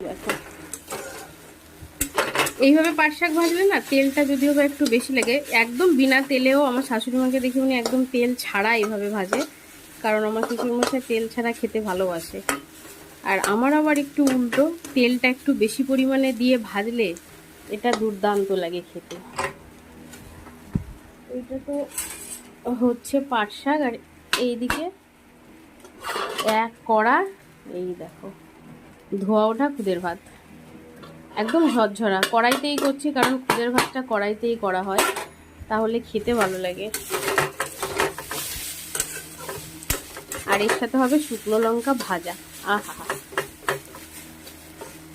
দেখো এইভাবে পাট শাক ভাজলে না তেলটা যদিও বা একটু বেশি লাগে, একদম বিনা তেলেও আমার শাশুড়ি মাকে দেখি উনি একদম তেল ছাড়া এইভাবে ভাজে, কারণ আমার শ্বশুরমশাই তেল ছাড়া খেতে ভালোবাসে। আর আমার আবার একটু উল্টো, তেলটা একটু বেশি পরিমাণে দিয়ে ভাজলে এটা দুর্দান্ত লাগে খেতে। এইটা তো হচ্ছে পাট শাক, আর এইদিকে এক কড়া এই দেখো ধোয়া ওঠা খুদের ভাত, একদম ঝরঝরা। কড়াইতেই করছি কারণ খুদের ভাতটা কড়াইতেই করা হয়, তাহলে খেতে ভালো লাগে। আর এর সাথে হবে শুকনো লঙ্কা ভাজা। আহা,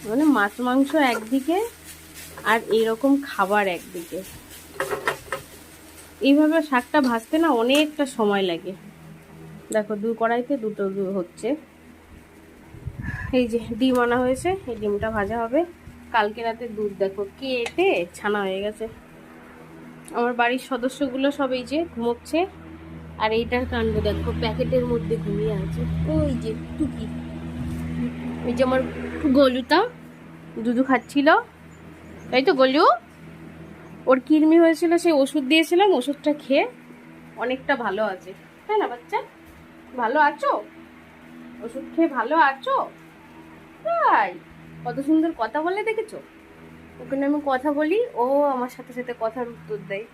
মানে মাছ মাংস একদিকে আর এরকম খাবার একদিকে। এইভাবে শাকটা ভাজতে না অনেকটা সময় লাগে। দেখো দু কড়াইতে দুটো হচ্ছে। এই যে ডিম আনা হয়েছে, এই ডিমটা ভাজা হবে। কালকে রাতে দুধ দেখো কেটে ছানা হয়ে গেছে। আমার বাড়ির সদস্যগুলো সব এই যে ঘুমোচ্ছে, আর এইটার কাণ্ড দেখো প্যাকেটের মধ্যে ঘুমিয়ে আছে। ওই যে টুকি, ওই যে আমার গলুটা দুধু খাচ্ছিল, তাই তো গলু? ওর কৃমি হয়েছিল, সেই ওষুধ দিয়েছিলাম, ওষুধটা খেয়ে অনেকটা ভালো আছে। তাই না বাচ্চা? ভালো আছো? ওষুধ খেয়ে ভালো আছো? তাই কত সুন্দর কথা বলে দেখেছো? ওখানে আমি কথা বলি, ও আমার সাথে সাথে কথার উত্তর দেয়।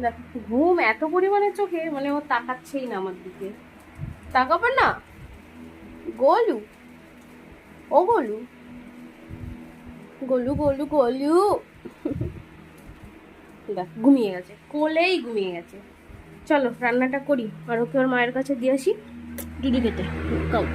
দেখো ঘুম এত পরিমাণে চোখে, মানে ও তাকাচ্ছেই না আমার দিকে। তাকাবে না গোলু? ও গোলু, গোলু গোলু গোলু দেখ ঘুমিয়ে গেছে, কোলেই ঘুমিয়ে গেছে। চলো রান্নাটা করি, আর ওকে ওর মায়ের কাছে দিয়ে আসি দুধু খেতে। কাউ